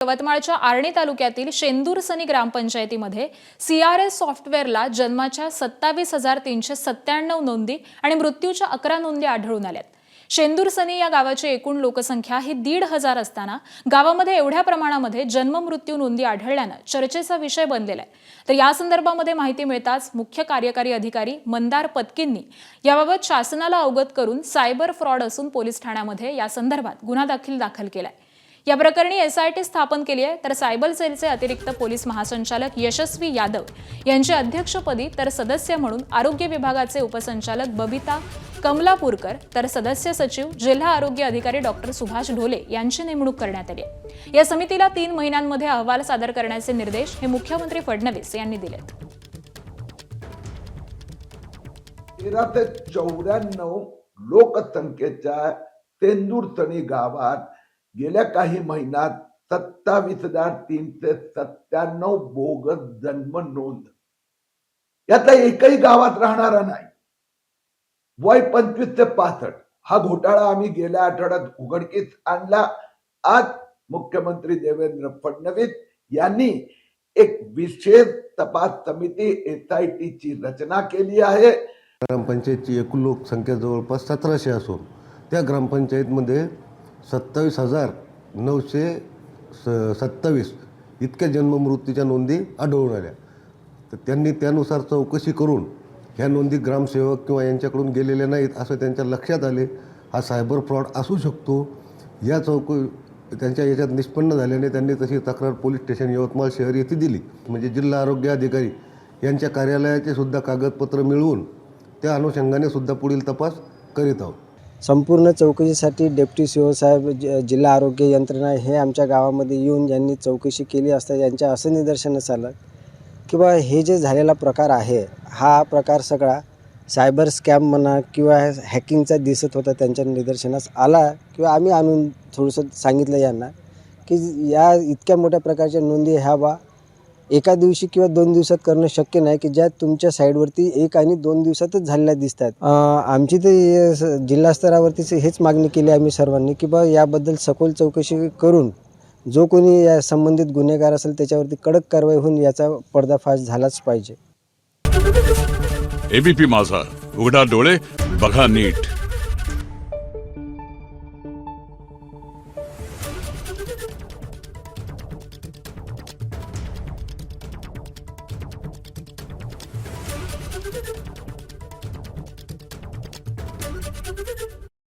यवतमाळच्या आर्णी तालुक्यातील शेंदूरसनी ग्रामपंचायतीमध्ये सीआरएस सॉफ्टवेअरला जन्माच्या 27,397 नोंदी आणि मृत्यूच्या 11 नोंदी आढळून आल्यात। शेंदूरसनी या गावाची एकूण लोकसंख्या ही 1,500 असताना गावामध्ये एवढ्या प्रमाणामध्ये जन्म मृत्यू नोंदी आढळल्याने चर्चेचा विषय बनलेला आहे। तर या संदर्भामध्ये माहिती मिळताच मुख्य कार्यकारी अधिकारी मंदार पत्कींनी याबाबत शासनाला अवगत करून सायबर फ्रॉड असून पोलीस ठाण्यामध्ये या संदर्भात गुन्हा दाखल केलाय। या प्रकरणी एसआयटी स्थापन केली आहे। तर सायबर सेलचे अतिरिक्त पोलीस महासंचालक यशस्वी यादव यांचे अध्यक्षपदी तर सदस्य म्हणून आरोग्य विभागाचे उपसंचालक बबिता कमलापूरकर तर सदस्य सचिव जिल्हा आरोग्य अधिकारी डॉक्टर सुभाष ढोले यांची नेमणूक करण्यात आली आहे। या समितीला 3 महिन्यांमध्ये अहवाल सादर करण्याचे निर्देश हे मुख्यमंत्री फडणवीस यांनी दिलेत। 13 ते 94 लोकसंख्येच्या शेंदूरसनी गावात गेल्या काही महिन्यात 27,397 बोगस जन्म नोंद। यातला एकही गावात राहणारा नाही। वय 25 ते 65 हा घोटाळा आम्ही गेल्या आठवड्यात उघडकीस आणला। आज मुख्यमंत्री देवेंद्र फडणवीस यांनी एक विशेष तपास समिती एसआयटी ची रचना केली आहे। ग्रामपंचायतची एकूण लोकसंख्या जवळपास 1700 असून त्या ग्रामपंचायतमध्ये 27,927 इतक्या जन्ममृत्यूच्या नोंदी आढळून आल्या। तर त्यांनी त्यानुसार चौकशी करून ह्या नोंदी ग्रामसेवक किंवा यांच्याकडून गेलेल्या नाहीत असं त्यांच्या लक्षात आले। हा सायबर फ्रॉड असू शकतो। या त्यांच्या याच्यात निष्पन्न झाल्याने त्यांनी तशी तक्रार पोलीस स्टेशन यवतमाळ शहर येथे दिली। म्हणजे जिल्हा आरोग्य अधिकारी यांच्या कार्यालयाचे सुद्धा कागदपत्र मिळवून त्या अनुषंगाने सुद्धा पुढील तपास करीत आहोत। संपूर्ण चौकशीसाठी डेप्टी सीओ साहेब जिल्हा आरोग्य यंत्रणा हे आमच्या गावामध्ये येऊन यांनी चौकशी केली असता यांच्या असं निदर्शनास आलं की बा हे जे झालेला प्रकार आहे हा प्रकार सगळा सायबर स्कॅम म्हणा किंवा हॅकिंगचा दिसत होता त्यांच्या निदर्शनास आला किंवा आम्ही आणून थोडंसं सांगितलं यांना की या इतक्या मोठ्या प्रकारच्या नोंदी ह्या बा एका दिवशी किंवा 2 दिवसात करणं शक्य नाही की ज्या तुमच्या साईडवरती 1 आणि 2 दिवसातच झालेल्या दिसतात। आमची तर जिल्हा स्तरावरतीच हेच मागणी केली आम्ही सर्वांनी की बा याबद्दल सखोल चौकशी करून जो कोणी या संबंधित गुन्हेगार असेल त्याच्यावरती कडक कारवाई होऊन याचा पर्दाफाश झालाच पाहिजे। एबीपी माझा, उघडा डोळे बघा नीट।